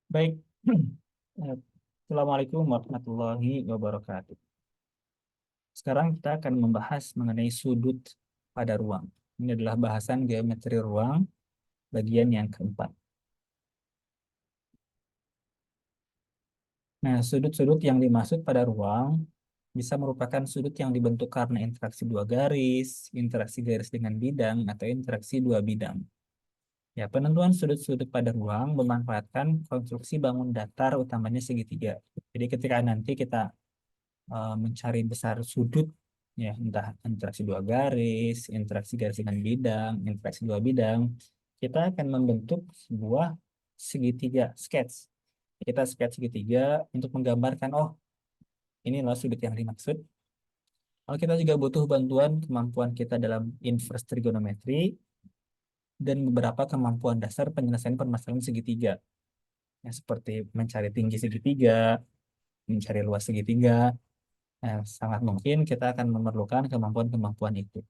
Baik. Assalamualaikum warahmatullahi wabarakatuh. Sekarang kita akan membahas mengenai sudut pada ruang. Ini adalah bahasan geometri ruang bagian yang keempat. Nah, sudut-sudut yang dimaksud pada ruang bisa merupakan sudut yang dibentuk karena interaksi dua garis, interaksi garis dengan bidang, atau interaksi dua bidang. Ya, penentuan sudut-sudut pada ruang memanfaatkan konstruksi bangun datar utamanya segitiga. Jadi ketika nanti kita mencari besar sudut, ya entah interaksi dua garis, interaksi garis dengan bidang, interaksi dua bidang, kita akan membentuk sebuah segitiga sketch. Kita sketch segitiga untuk menggambarkan, oh ini loh sudut yang dimaksud. Kalau kita juga butuh bantuan kemampuan kita dalam inverse trigonometri dan beberapa kemampuan dasar penyelesaian permasalahan segitiga, ya, seperti mencari tinggi segitiga, mencari luas segitiga. Nah, sangat mungkin kita akan memerlukan kemampuan-kemampuan itu.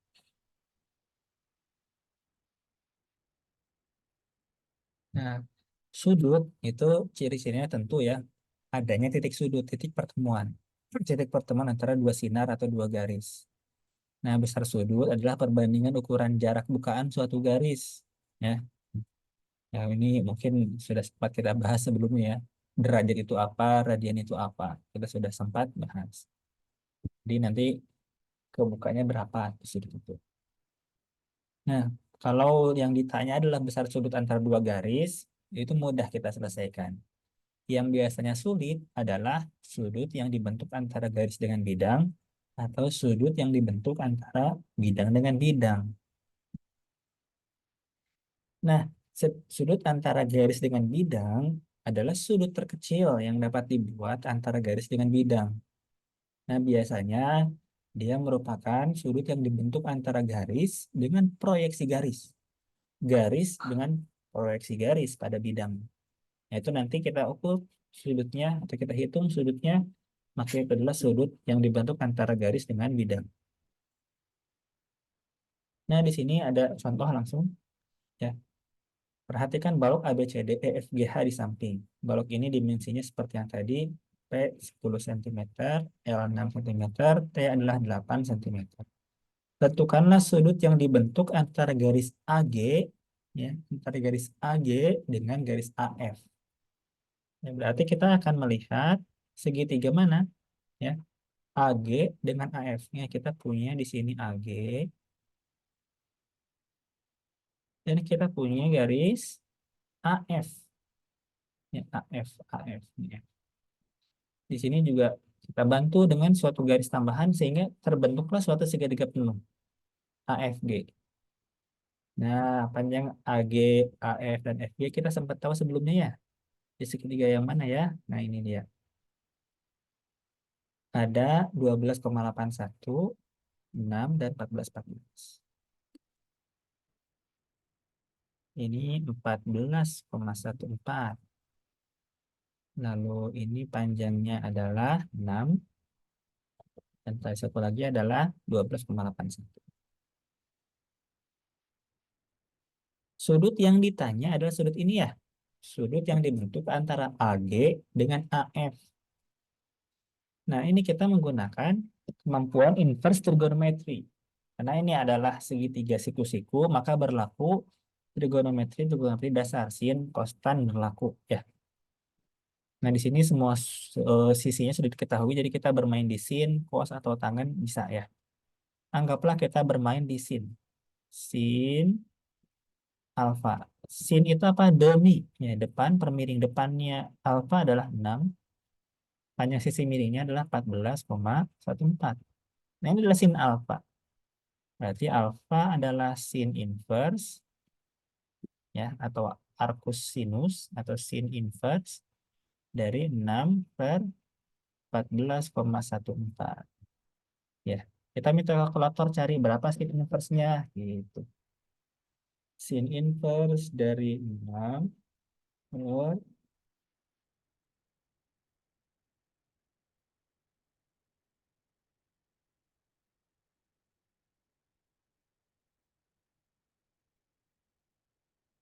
Nah, sudut itu ciri-cirinya tentu ya, adanya titik sudut, titik pertemuan. Titik pertemuan antara dua sinar atau dua garis. Nah, besar sudut adalah perbandingan ukuran jarak bukaan suatu garis. Ya, ya ini mungkin sudah sempat kita bahas sebelumnya ya. Derajat itu apa, radian itu apa. Kita sudah sempat bahas. Jadi nanti kebukanya berapa sudut itu. Nah, kalau yang ditanya adalah besar sudut antara dua garis, itu mudah kita selesaikan. Yang biasanya sulit adalah sudut yang dibentuk antara garis dengan bidang atau sudut yang dibentuk antara bidang dengan bidang. Nah, sudut antara garis dengan bidang adalah sudut terkecil yang dapat dibuat antara garis dengan bidang. Nah, biasanya dia merupakan sudut yang dibentuk antara garis dengan proyeksi garis. Garis dengan proyeksi garis pada bidang. Nah, itu nanti kita ukur sudutnya atau kita hitung sudutnya, maka itu adalah sudut yang dibentuk antara garis dengan bidang. Nah, di sini ada contoh langsung ya. Perhatikan balok ABCD EFGH di samping. Balok ini dimensinya seperti yang tadi, P 10 cm, L 6 cm, T adalah 8 cm. Tentukanlah sudut yang dibentuk antara garis AG ya, antara garis AG dengan garis AF. Ya, berarti kita akan melihat segitiga mana ya, AG dengan AF-nya. Kita punya di sini AG dan kita punya garis AF ya, AF AF ya. Di sini juga kita bantu dengan suatu garis tambahan sehingga terbentuklah suatu segitiga penuh AFG. Nah, panjang AG, AF dan FG kita sempat tahu sebelumnya ya. Di segitiga yang mana ya? Nah, ini dia. Ada 12,81, 6 dan 14,14. Ini 14,14. Lalu ini panjangnya adalah 6 dan tadi satu lagi adalah 12,81. Sudut yang ditanya adalah sudut ini ya. Sudut yang dibentuk antara AG dengan AF. Nah, ini kita menggunakan kemampuan inverse trigonometri. Karena ini adalah segitiga siku-siku, maka berlaku trigonometri dasar, sin, cos, tan berlaku ya. Nah, di sini semua sisinya sudah diketahui, jadi kita bermain di sin, cos, atau tangan bisa ya. Anggaplah kita bermain di sin. Sin alfa. Sin itu apa? Demi. Ya, depan, per miring depannya alfa adalah 6. Panjang sisi miringnya adalah 14,14. Nah, ini adalah sin alfa. Berarti alfa adalah sin inverse ya, atau arcus sinus atau sin inverse dari 6 per 14,14. Ya, kita minta kalkulator cari berapa sin inverse-nya gitu. Sin inverse dari 6 per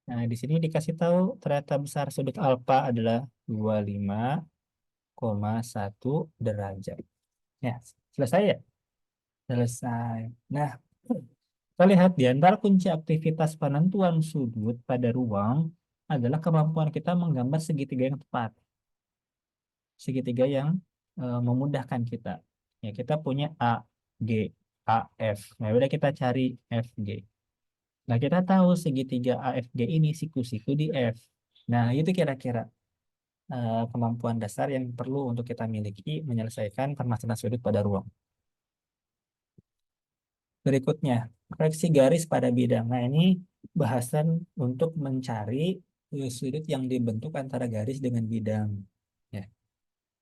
Nah, di sini dikasih tahu ternyata besar sudut alfa adalah 25,1 derajat. Ya, selesai ya? Selesai. Nah, kita lihat di antara kunci aktivitas penentuan sudut pada ruang adalah kemampuan kita menggambar segitiga yang tepat. Segitiga yang memudahkan kita. Ya, kita punya A, G, A, F. Nah, udah kita cari F, G. Nah, kita tahu segitiga AFG ini siku-siku di F. Nah, itu kira-kira kemampuan dasar yang perlu untuk kita miliki menyelesaikan permasalahan sudut pada ruang. Berikutnya, proyeksi garis pada bidang. Nah, ini bahasan untuk mencari sudut yang dibentuk antara garis dengan bidang. Ya.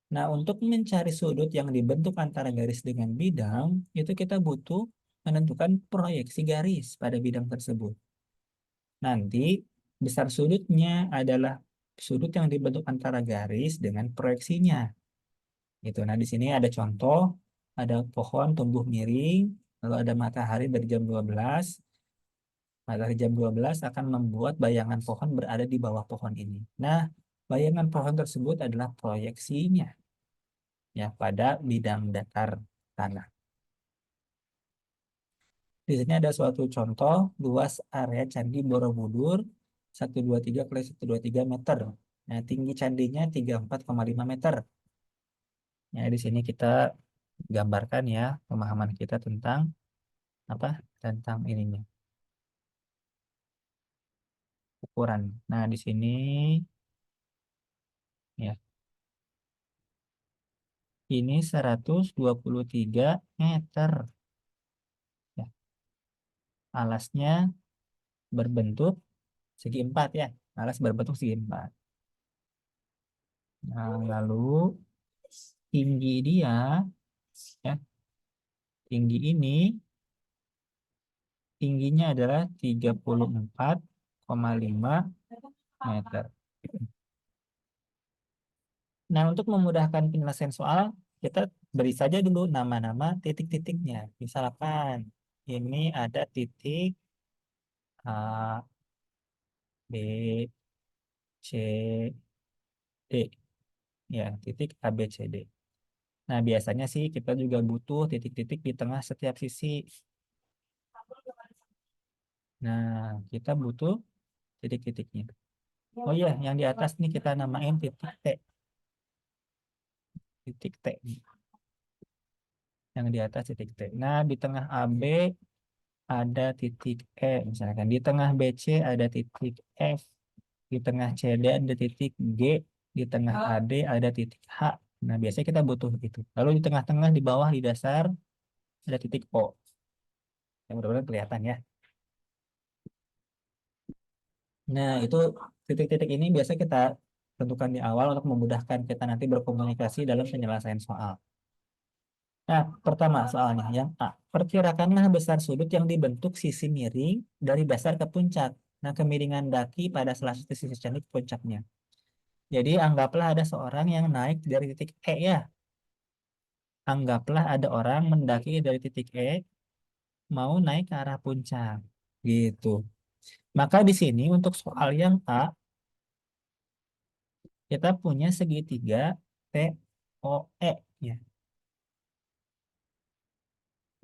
Nah, untuk mencari sudut yang dibentuk antara garis dengan bidang, itu kita butuh menentukan proyeksi garis pada bidang tersebut. Nanti besar sudutnya adalah sudut yang dibentuk antara garis dengan proyeksinya. Gitu. Nah, di sini ada contoh, ada pohon tumbuh miring, lalu ada matahari dari jam 12. Matahari jam 12 akan membuat bayangan pohon berada di bawah pohon ini. Nah, bayangan pohon tersebut adalah proyeksinya ya pada bidang datar tanah. Di sini ada suatu contoh luas area Candi Borobudur 123 kali 123 meter. Nah, tinggi candinya 34,5 meter. Ya, di sini kita gambarkan ya pemahaman kita tentang apa? Tentang ininya, ukuran. Nah, di sini ya, ini 123 meter. Ya, alasnya berbentuk segi empat ya. Alas berbentuk segi empat. Nah, lalu tinggi dia ya, tinggi ini tingginya adalah 34,5 meter. Nah, untuk memudahkan penyelesaian soal, kita beri saja dulu nama-nama titik-titiknya. Misalkan ini ada titik A, B, C, D. Ya, titik A, B, C, D. Nah, biasanya sih kita juga butuh titik-titik di tengah setiap sisi. Nah, kita butuh titik-titiknya. Oh iya, yang di atas nih kita namain titik T. Titik T. Yang di atas titik T. Nah, di tengah AB ada titik E. Misalkan di tengah BC ada titik F. Di tengah CD ada titik G. Di tengah AD ada titik H. Nah, biasanya kita butuh itu. Lalu di tengah-tengah, di bawah, di dasar ada titik O. Yang mudah-mudahan kelihatan ya. Nah, itu titik-titik ini biasa kita tentukan di awal untuk memudahkan kita nanti berkomunikasi dalam penyelesaian soal. Nah, pertama soalnya yang A. Perkirakanlah besar sudut yang dibentuk sisi miring dari dasar ke puncak. Nah, kemiringan daki pada salah satu sisi candi ke puncaknya. Jadi, anggaplah ada seorang yang naik dari titik E ya. Anggaplah ada orang mendaki dari titik E mau naik ke arah puncak. Gitu. Maka di sini untuk soal yang A, kita punya segitiga TOE ya.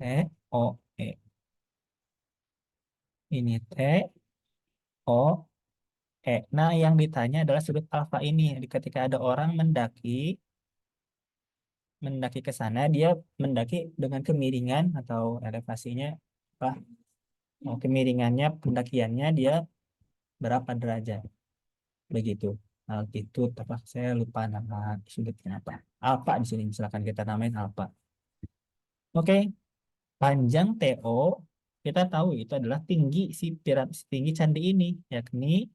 TOE. Ini TOE. Nah, yang ditanya adalah sudut alfa ini. Jadi ketika ada orang mendaki ke sana, dia mendaki dengan kemiringan atau elevasinya apa? Kemiringannya, pendakiannya dia berapa derajat? Begitu. Altitud apa? Saya lupa nama sudutnya apa. Alfa di sini misalkan kita namain alfa. Oke, panjang TO kita tahu itu adalah tinggi si tinggi candi ini, yakni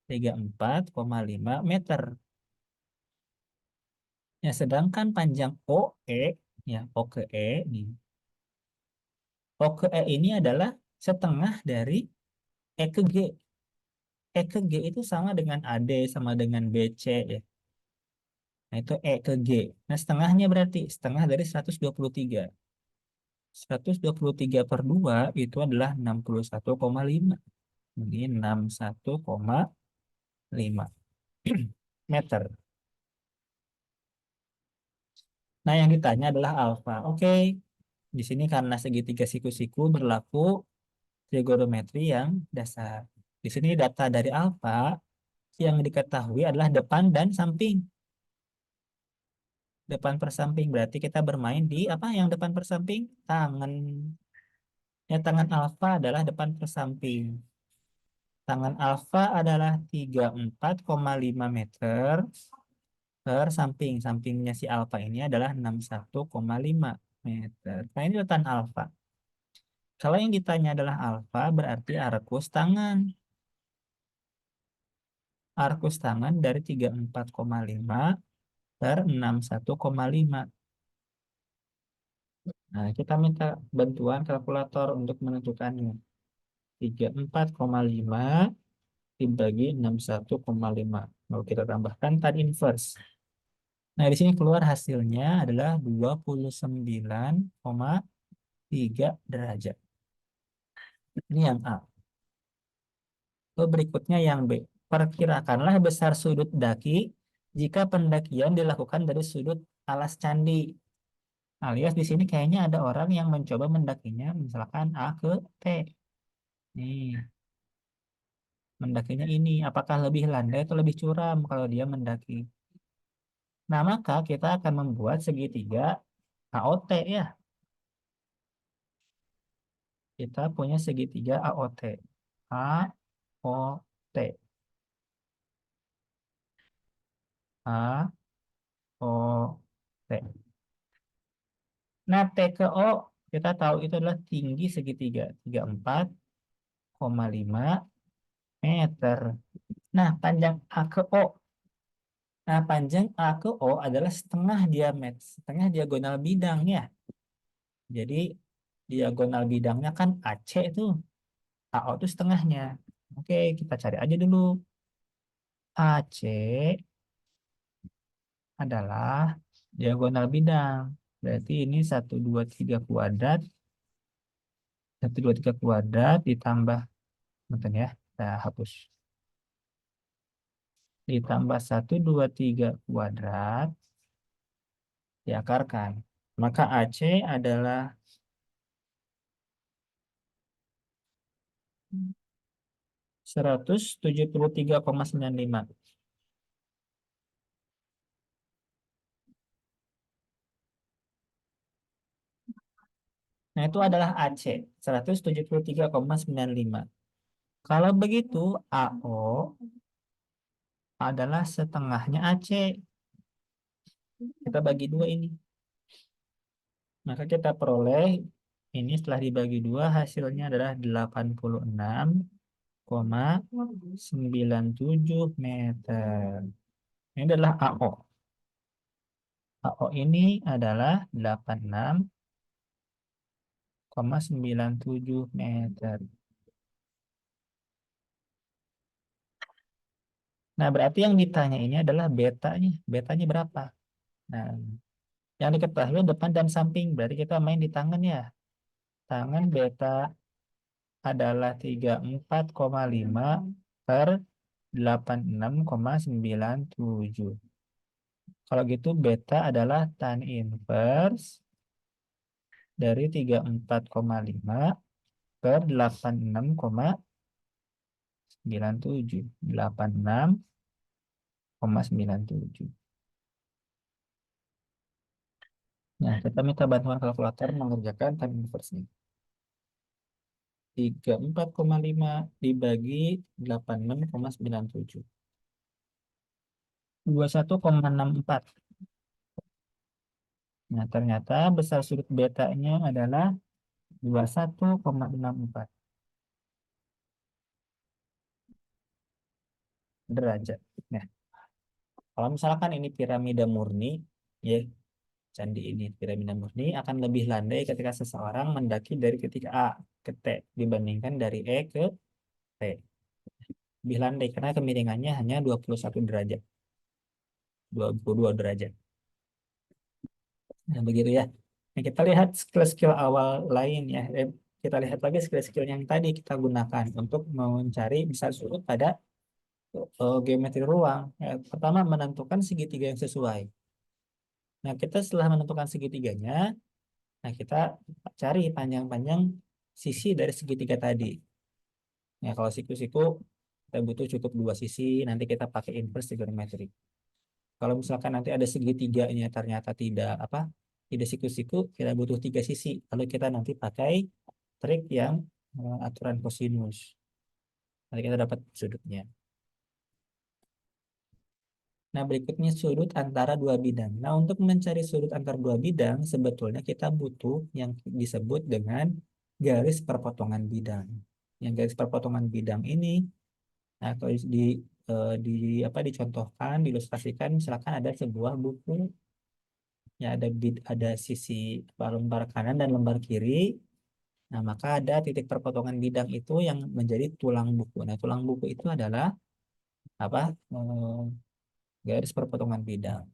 34,5 meter. Ya, sedangkan panjang OE, ya O ke E, nih. O ke E ini adalah setengah dari E ke G. E ke G itu sama dengan AD, sama dengan BC, ya. Nah, itu E ke G. Nah, setengahnya berarti setengah dari 123. 123 per 2 itu adalah 61,5. Ini 61,5 meter. Nah, yang ditanya adalah alfa. Oke, di sini karena segitiga siku-siku berlaku trigonometri yang dasar. Di sini data dari alfa yang diketahui adalah depan dan samping. Depan per samping berarti kita bermain di apa yang depan per samping? Tangan. Ya, tangan alfa adalah depan per samping. Tangan alfa adalah 34,5 meter per samping. Sampingnya si alfa ini adalah 61,5 meter. Nah, ini letak alfa. Kalau yang ditanya adalah alfa, berarti arkus tangan. Arkus tangan dari 34,5 per 61,5. Nah, kita minta bantuan kalkulator untuk menentukannya. 34,5 dibagi 61,5. Lalu kita tambahkan tan inverse. Nah, di sini keluar hasilnya adalah 29,3 derajat. Ini yang A. Lalu berikutnya yang B. Perkirakanlah besar sudut daki jika pendakian dilakukan dari sudut alas candi. Alias di sini kayaknya ada orang yang mencoba mendakinya misalkan A ke T. Nih, mendakinya ini. Apakah lebih landai atau lebih curam kalau dia mendaki? Nah, maka kita akan membuat segitiga AOT ya. Kita punya segitiga AOT. AOT. AOT. Nah, T ke O kita tahu itu adalah tinggi segitiga 34,5 meter. Nah, panjang A ke O. Nah, panjang A ke O adalah setengah diameter, setengah diagonal bidangnya. Jadi, diagonal bidangnya kan AC itu. AO itu setengahnya. Oke, kita cari aja dulu. AC adalah diagonal bidang. Berarti ini 1, 2, 3 kuadrat. 1, 2, 3 kuadrat ditambah, bentar ya, kita hapus. Ditambah 1, 2, 3 kuadrat diakarkan. Maka AC adalah 173,95. Nah, itu adalah AC, 173,95. Kalau begitu, AO adalah setengahnya AC. Kita bagi dua ini. Maka kita peroleh ini setelah dibagi dua hasilnya adalah 86,97 meter. Ini adalah AO. AO ini adalah 86,97 meter. Nah, berarti yang ditanya ini adalah betanya. Betanya berapa? Nah, yang diketahui depan dan samping. Berarti kita main di tangan ya. Tangan beta adalah 34,5 per 86,97. Kalau gitu beta adalah tan inverse dari 34,5 per 86,97. 86,97. Nah, kita minta bantuan kalkulator mengerjakan tan inverse-nya. 34,5 dibagi 86,97. 21,64. Nah, ternyata besar sudut betanya adalah 21,64 derajat. Nah, kalau misalkan ini piramida murni, ya, candi ini piramida murni akan lebih landai ketika seseorang mendaki dari titik A ke T dibandingkan dari E ke T. Lebih landai karena kemiringannya hanya 21 derajat. 22 derajat. Nah, begitu ya. Nah, kita lihat skill-skill awal lain ya. kita lihat lagi skill-skill yang tadi kita gunakan untuk mencari besar sudut pada geometri ruang. Ya, pertama, menentukan segitiga yang sesuai. Nah, kita setelah menentukan segitiganya, nah kita cari panjang-panjang sisi dari segitiga tadi. Ya, kalau siku-siku kita butuh cukup 2 sisi, nanti kita pakai inverse trigonometry. Kalau misalkan nanti ada segitiganya ternyata tidak siku-siku, kita butuh 3 sisi. Lalu kita nanti pakai trik yang aturan kosinus. Nanti kita dapat sudutnya. Nah, berikutnya sudut antara dua bidang. Nah, untuk mencari sudut antara dua bidang, sebetulnya kita butuh yang disebut dengan garis perpotongan bidang. Yang garis perpotongan bidang ini, nah, kalau di dicontohkan, diilustrasikan, misalkan ada sebuah buku, ya ada sisi lembar kanan dan lembar kiri. Nah, maka ada titik perpotongan bidang itu yang menjadi tulang buku. Nah, tulang buku itu adalah apa? Garis perpotongan bidang.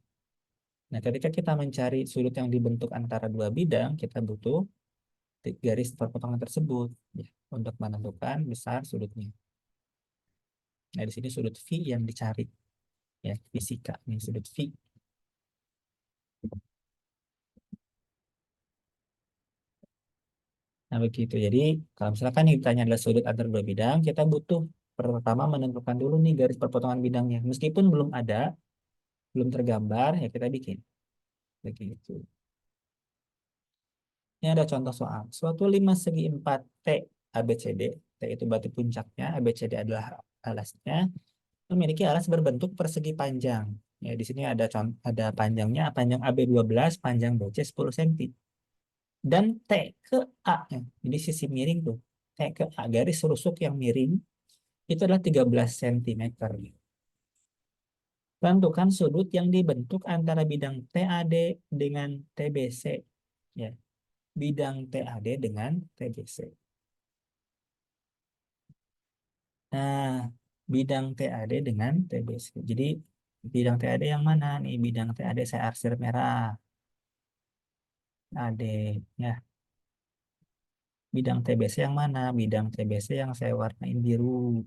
Nah, ketika kita mencari sudut yang dibentuk antara dua bidang, kita butuh garis perpotongan tersebut ya, untuk menentukan besar sudutnya. Nah, di sini sudut V yang dicari ya, fisika ini sudut V. Nah, begitu. Jadi, kalau misalkan yang ditanya adalah sudut antara dua bidang, kita butuh pertama menentukan dulu nih garis perpotongan bidangnya. Meskipun belum ada, belum tergambar, ya kita bikin. Begitu. Ini ada contoh soal. Suatu 5 segi 4 T ABCD. T itu berarti puncaknya, ABCD adalah alasnya. Memiliki alas berbentuk persegi panjang. Ya, di sini ada panjangnya, panjang AB 12, panjang BC 10 cm. Dan T ke A, ya. Jadi sisi miring tuh. T ke A, garis rusuk yang miring, itu adalah 13 cm. Tentukan sudut yang dibentuk antara bidang TAD dengan TBC. Ya, bidang TAD dengan TBC. Nah, bidang TAD dengan TBC. Jadi, bidang TAD yang mana nih? Bidang TAD saya arsir merah. AD. Ya, bidang TBC yang mana? Bidang TBC yang saya warnain biru.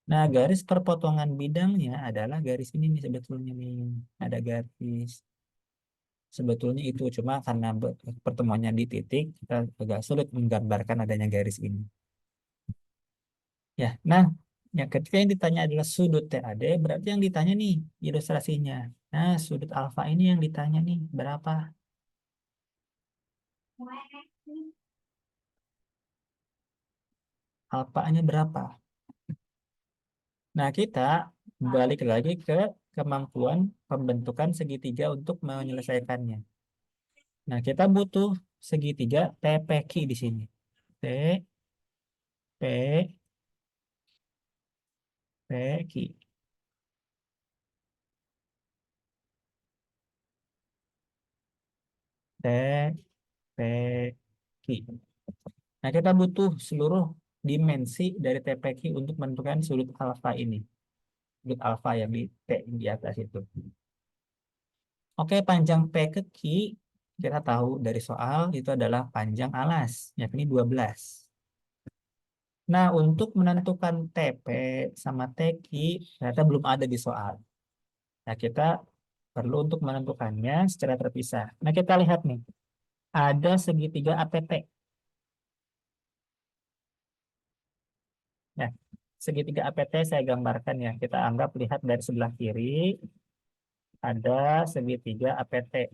Nah, garis perpotongan bidangnya adalah garis ini nih sebetulnya nih. Ada garis. Sebetulnya itu cuma karena pertemuannya di titik, kita agak sulit menggambarkan adanya garis ini. Ya, nah, yang ketika yang ditanya adalah sudut TAD, berarti yang ditanya nih ilustrasinya. Nah, sudut alfa ini yang ditanya nih berapa? Alfanya berapa? Nah, kita balik lagi ke kemampuan pembentukan segitiga untuk menyelesaikannya. Nah, kita butuh segitiga TPQ di sini. T, P, P, Q. T, P, Q. Nah, kita butuh seluruh dimensi dari TPQ untuk menentukan sudut alfa ini. Sudut alfa yang di T di atas itu. Oke, panjang P ke Q kita tahu dari soal itu adalah panjang alas, yakni 12. Nah, untuk menentukan TP sama TQ ternyata belum ada di soal. Nah, kita perlu untuk menentukannya secara terpisah. Nah, kita lihat nih. Ada segitiga APT. Ya, segitiga APT saya gambarkan ya. Kita anggap lihat dari sebelah kiri ada segitiga APT.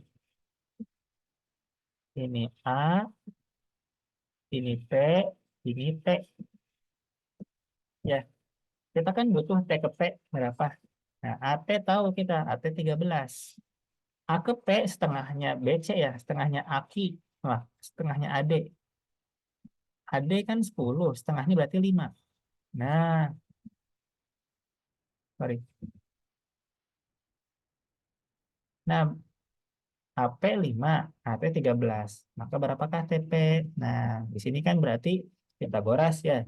Ini A, ini P, ini T. Ya, kita kan butuh T ke P berapa? Nah, AT tahu kita, AT 13. A ke P setengahnya BC ya, setengahnya AQ. Wah, setengahnya AD. AD kan 10, setengahnya berarti 5. Nah, sorry. Nah, AP 5, AT 13. Maka berapakah TP? Nah, di sini kan berarti Pitagoras ya.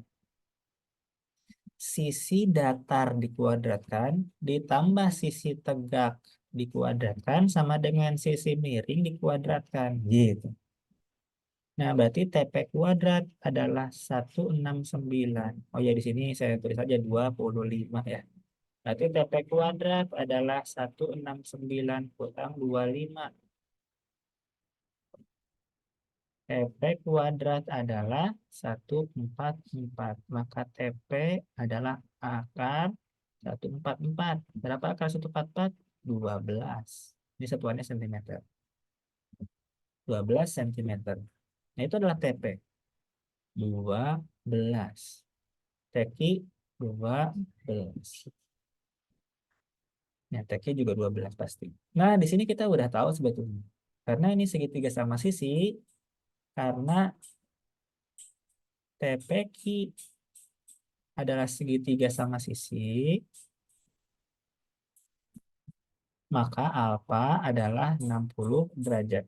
Sisi datar dikuadratkan ditambah sisi tegak dikuadratkan sama dengan sisi miring dikuadratkan gitu. Nah, berarti TP kuadrat adalah 169. Oh ya, di sini saya tulis saja 25 ya. Berarti TP kuadrat adalah 169 kurang 25. TP kuadrat adalah 144. Maka TP adalah akar 144. Berapa akar 144? 12. Ini satuannya sentimeter. 12 cm. Nah, itu adalah TP. 12. TQ 12. Nah, TQ juga 12 pasti. Nah, di sini kita udah tahu sebetulnya. Karena ini segitiga sama sisi, karena TPQ adalah segitiga sama sisi, maka alfa adalah 60 derajat.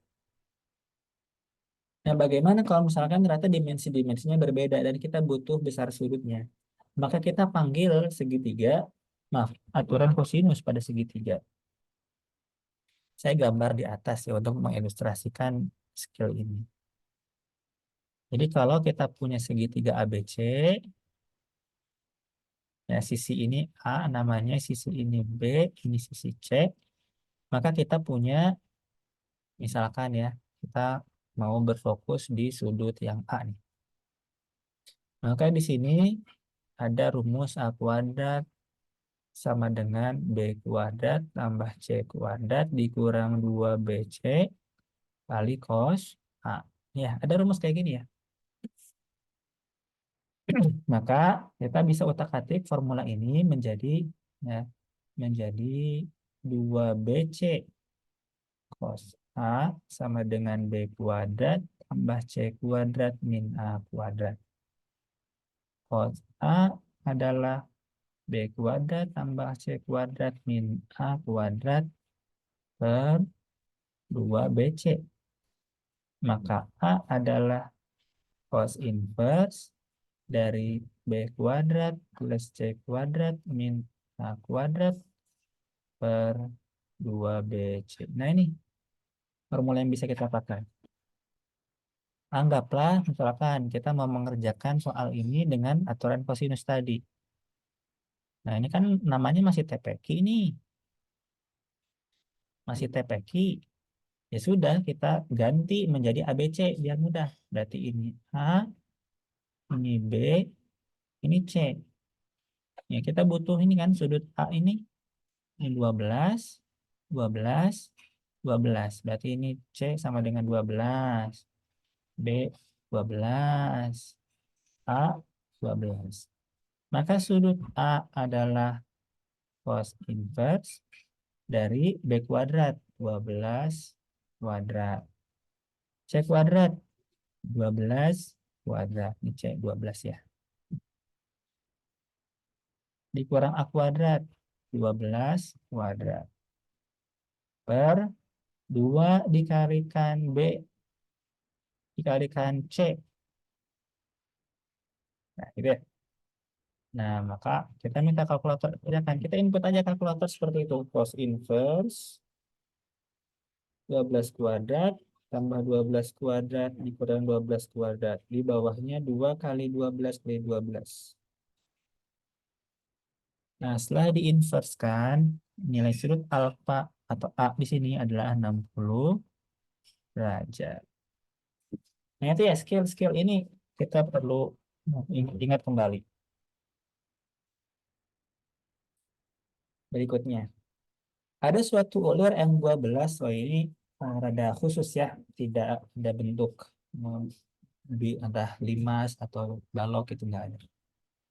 Nah, bagaimana kalau misalkan ternyata dimensi-dimensinya berbeda dan kita butuh besar sudutnya? Maka kita panggil segitiga, maaf, aturan kosinus pada segitiga. Saya gambar di atas ya untuk mengilustrasikan skill ini. Jadi kalau kita punya segitiga ABC, ya sisi ini A namanya, sisi ini B, ini sisi C, maka kita punya, misalkan ya, kita mau berfokus di sudut yang A nih. Maka di sini ada rumus A kuadrat sama dengan B kuadrat tambah C kuadrat dikurang 2BC kali cos A. Ya, ada rumus kayak gini ya. Maka kita bisa utak-atik formula ini menjadi ya, menjadi 2BC cos A sama dengan B kuadrat tambah C kuadrat min A kuadrat. Cos A adalah B kuadrat tambah C kuadrat min A kuadrat per 2BC. Maka A adalah cos inverse dari B kuadrat plus C kuadrat min A kuadrat per 2BC. Nah, ini formula yang bisa kita pakai. Anggaplah misalkan kita mau mengerjakan soal ini dengan aturan kosinus tadi. Nah, ini kan namanya masih TPQ ini. Masih TPQ. Ya sudah, kita ganti menjadi ABC biar mudah. Berarti ini A, ini B, ini C. Ya, kita butuh ini kan sudut A ini 12, 12, 12. Berarti ini C sama dengan 12. B 12. A 12. Maka sudut A adalah cos inverse dari B kuadrat 12 kuadrat. C kuadrat 12 kuadrat. Ini C 12 ya. Dikurang A kuadrat 12 kuadrat. Per 2 dikalikan B dikalikan C. Nah, gitu ya. Nah, maka kita minta kalkulator. Ya kan, kita input aja kalkulator seperti itu. Cos inverse 12 kuadrat tambah 12 kuadrat dikurang 12 kuadrat. Di bawahnya 2 kali 12 kali 12. Nah, setelah diinverskan, nilai sudut alfa atau A di sini adalah 60 derajat. Nah, itu ya skill-skill ini kita perlu ingat kembali. Berikutnya, ada suatu ulir M12, oh ini rada khusus ya, tidak ada bentuk entah limas atau balok itu enggak ada.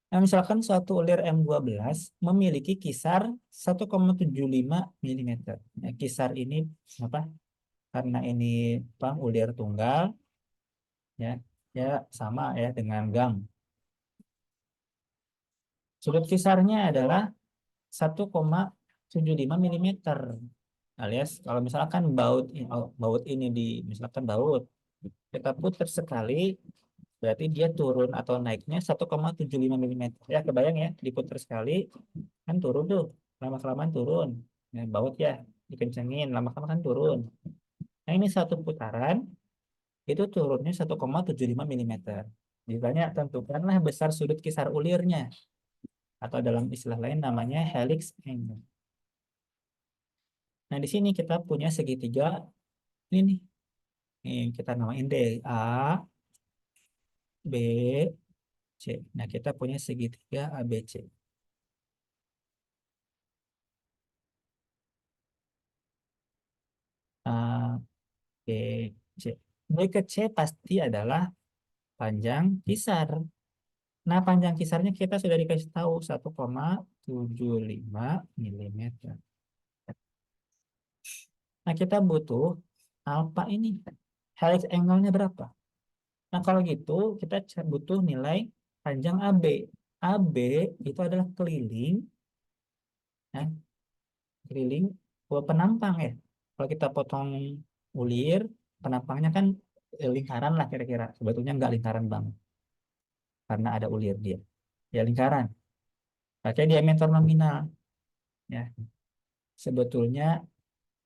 Nah, misalkan suatu ulir M12 memiliki kisar 1,75 mm. Nah, kisar ini apa? Karena ini ulir tunggal, ya, ya sama ya dengan gang. Sudut kisarnya adalah 1,75 mm. Alias kalau misalkan baut ini di misalkan baut kita putar sekali berarti dia turun atau naiknya 1,75 mm. Ya kebayang ya diputar sekali kan turun tuh lama-kelamaan turun. Nah, baut ya. dikencengin, lama-lama kan turun. Nah, ini satu putaran, itu turunnya 1,75 mm. Ditanya, tentukanlah besar sudut kisar ulirnya, atau dalam istilah lain namanya helix angle. Nah, di sini kita punya segitiga, ini nih. Nih, kita namain deh A, B, C. Nah, kita punya segitiga ABC. A, B, C. B ke C pasti adalah panjang kisar. Nah, panjang kisarnya kita sudah dikasih tahu 1,75 mm. Nah, kita butuh alfa ini. Helix angle-nya berapa? Nah, kalau gitu kita butuh nilai panjang AB. AB itu adalah keliling, ya, keliling penampang ya. Kalau kita potong ulir, penampangnya kan lingkaran lah kira-kira. Sebetulnya nggak lingkaran banget, karena ada ulir dia. Ya lingkaran. Pakai diameter nominal. Ya, sebetulnya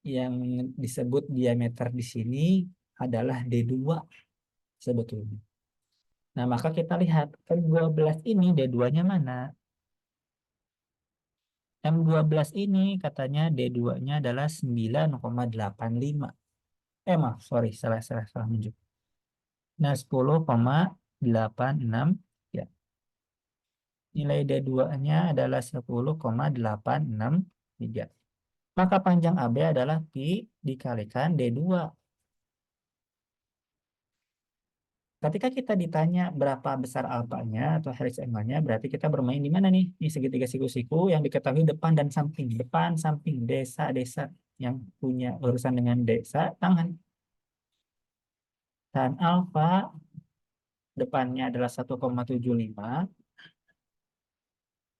yang disebut diameter di sini adalah D2 sebetulnya. Nah, maka kita lihat M12 ini D2-nya mana? M12 ini katanya D2-nya adalah 9,85. Maaf, sorry, salah menunjuk. Nah, 10,86 ya. Nilai D2-nya adalah 10,863. Maka panjang AB adalah pi dikalikan D2. Ketika kita ditanya berapa besar alfanya atau helix angle-nya, berarti kita bermain di mana nih? Di segitiga siku-siku yang diketahui depan dan samping. Depan, samping, desa-desa yang punya urusan dengan desa, tangan. Dan alfa depannya adalah 1,75,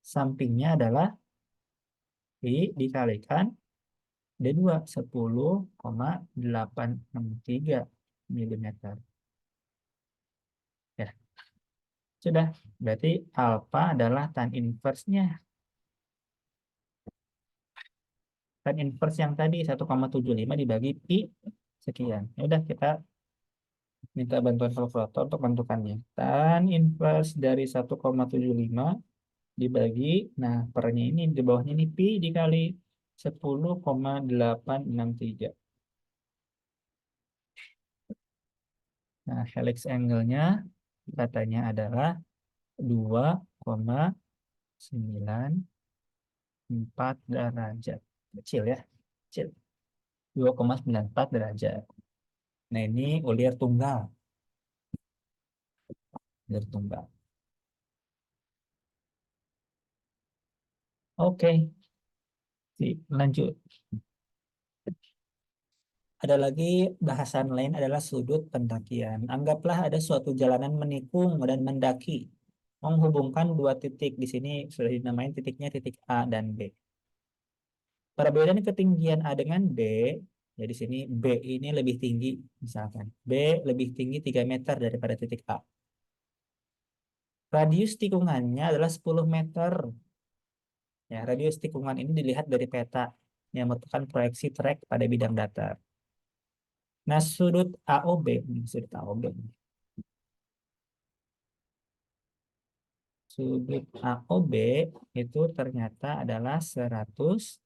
sampingnya adalah pi dikalikan D2, 10,863 mm. Ya, sudah. Berarti alfa adalah tan inverse-nya. Tan inverse yang tadi 1,75 dibagi pi sekian. Ya udah, kita minta bantuan kalkulator untuk menentukannya. Tan inverse dari 1,75 dibagi, nah pernya ini di bawahnya ini pi dikali 10,863. Nah, helix angle-nya katanya adalah 2,94 derajat. Kecil ya, kecil. 2,94 derajat. Nah, ini ulir tunggal. Ulir tunggal. Oke, lanjut. Ada lagi bahasan lain adalah sudut pendakian. Anggaplah ada suatu jalanan menikung dan mendaki, menghubungkan dua titik. Di sini sudah dinamain titiknya titik A dan B. Perbedaan ketinggian A dengan B, ya di sini B ini lebih tinggi, misalkan. B lebih tinggi 3 meter daripada titik A. Radius tikungannya adalah 10 meter. Ya, radius tikungan ini dilihat dari peta yang merupakan proyeksi trek pada bidang datar. Nah, sudut AOB, sudut AOB. Sudut AOB itu ternyata adalah 140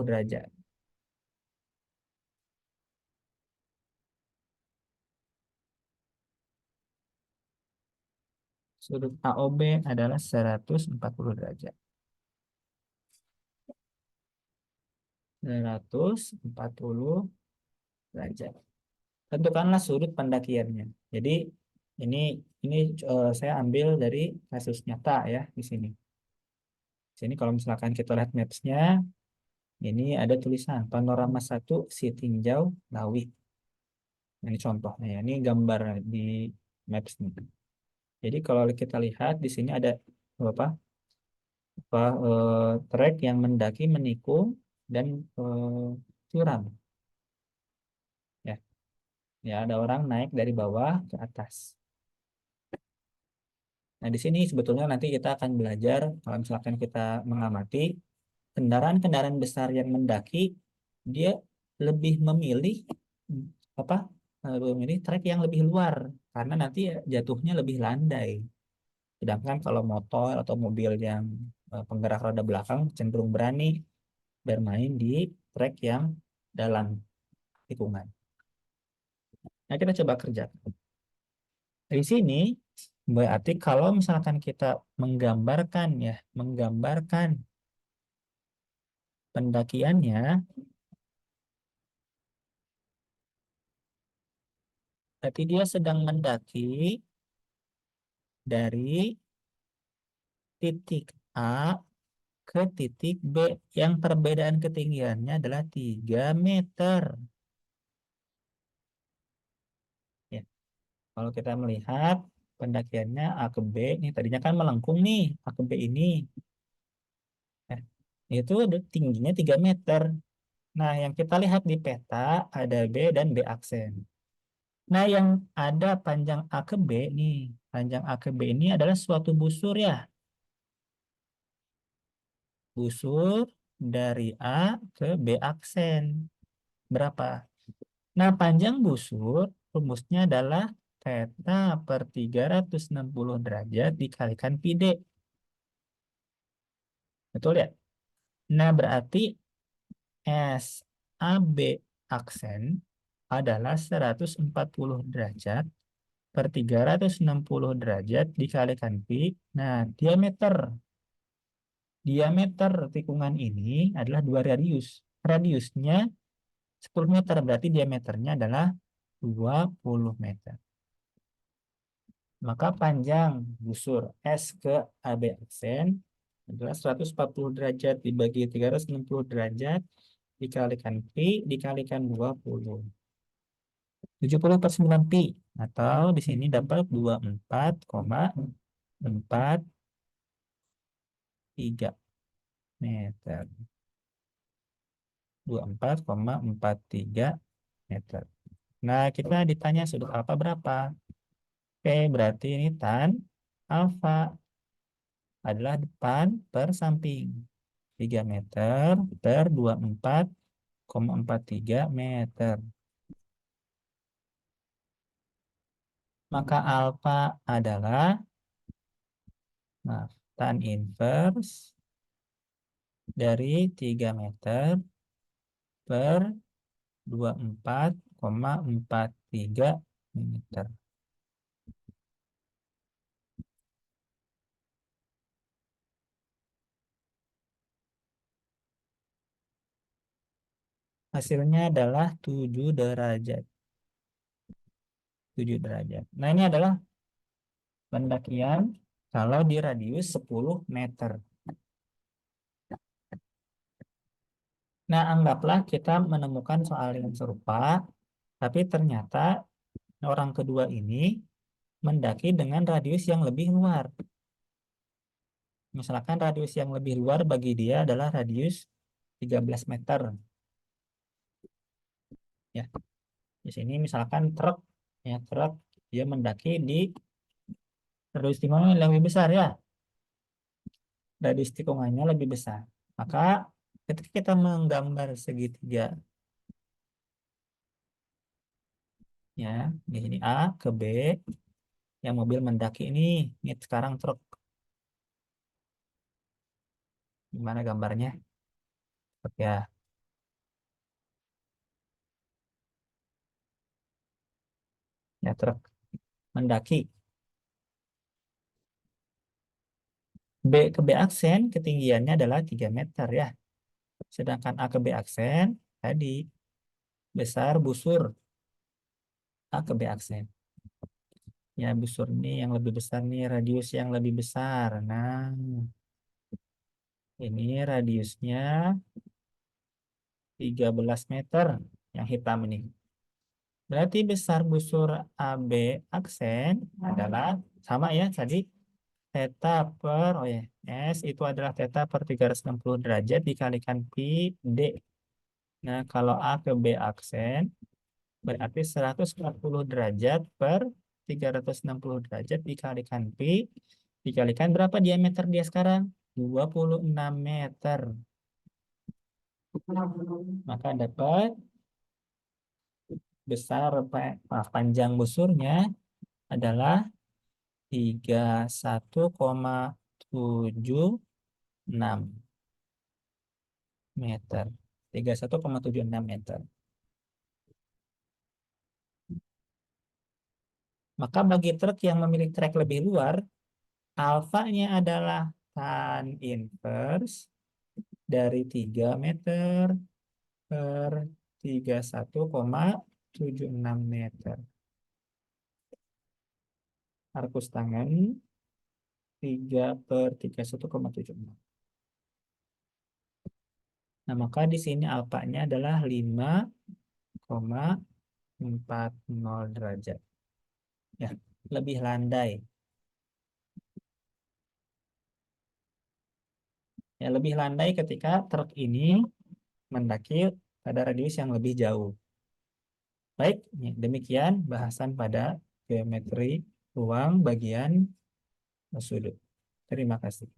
derajat. Sudut AOB adalah 140 derajat. 140 derajat. Tentukanlah sudut pendakiannya. Jadi ini ini saya ambil dari kasus nyata ya di sini. Di sini kalau misalkan kita lihat maps-nya, ini ada tulisan panorama 1 si tinjau Lawit. Ini contohnya ya. Ini gambar di maps nih. Jadi kalau kita lihat di sini ada apa? Trek yang mendaki menikung dan curam. Ya, ya ada orang naik dari bawah ke atas. Nah, di sini sebetulnya nanti kita akan belajar kalau misalkan kita mengamati kendaraan-kendaraan besar yang mendaki, dia lebih memilih apa? Lebih memilih trek yang lebih luar karena nanti jatuhnya lebih landai. Sedangkan kalau motor atau mobil yang penggerak roda belakang cenderung berani bermain di trek yang dalam tikungan. Nah, kita coba kerja. Di sini berarti kalau misalkan kita menggambarkan ya, menggambarkan pendakiannya, berarti dia sedang mendaki dari titik A ke titik B yang perbedaan ketinggiannya adalah 3 meter. Ya, kalau kita melihat pendakiannya A ke B, nih tadinya kan melengkung nih, A ke B ini. Nah, itu tingginya 3 meter. Nah, yang kita lihat di peta ada B dan B aksen. Nah, yang ada panjang A ke B nih, panjang A ke B ini adalah suatu busur ya. Busur dari A ke B aksen. Berapa? Nah, panjang busur rumusnya adalah theta per 360 derajat dikalikan pi D. Betul ya? Nah, berarti SAB aksen adalah 140 derajat per 360 derajat dikalikan pi. Nah, diameter. Diameter tikungan ini adalah 2 radius. Radiusnya 10 meter, berarti diameternya adalah 20 meter. Maka panjang busur S ke AB aksen adalah 140 derajat dibagi 360 derajat dikalikan pi dikalikan 20. 70 per 9 pi. Atau di sini dapat 24,43 meter. 24,43 meter. Nah, kita ditanya sudut alfa berapa? Oke, berarti ini tan alfa adalah depan per samping. 3 meter per 24,43 meter. Maka alfa adalah tan inverse dari 3 meter per 24,43 meter. Hasilnya adalah 7 derajat. 7 derajat. Nah, ini adalah pendakian kalau di radius 10 meter. Nah, anggaplah kita menemukan soal yang serupa, tapi ternyata orang kedua ini mendaki dengan radius yang lebih luar. Misalkan radius yang lebih luar bagi dia adalah radius 13 meter. Ya, di sini misalkan truk, ya truk dia mendaki di radius tikungan yang lebih besar ya. Radius tikungannya lebih besar. Maka ketika kita menggambar segitiga, ya di sini A ke B, yang mobil mendaki ini sekarang truk. Gimana gambarnya? Ya, ya truk mendaki. B ke B aksen ketinggiannya adalah 3 meter ya. Sedangkan A ke B aksen tadi besar busur A ke B aksen. Ya busur ini yang lebih besar nih, radius yang lebih besar. Nah, ini radiusnya 13 meter yang hitam ini. Berarti besar busur AB aksen adalah sama ya tadi theta per oh ya S itu adalah theta per 360 derajat dikalikan pi D. Nah, kalau A ke B aksen berarti 140 derajat per 360 derajat dikalikan pi dikalikan berapa diameter dia sekarang? 26 meter. Maka dapat panjang busurnya adalah 31,76 meter. 31,76 meter. Maka bagi truk yang memiliki trek lebih luar, alfanya adalah tan inverse dari 3 meter per 31,76 meter. Arkus tangan 3 per 31,76. Nah, maka di sini alfanya adalah 5,40 derajat. Ya, lebih landai. Ya, lebih landai ketika truk ini mendaki pada radius yang lebih jauh. Baik, demikian bahasan pada geometri ruang bagian sudut. Terima kasih.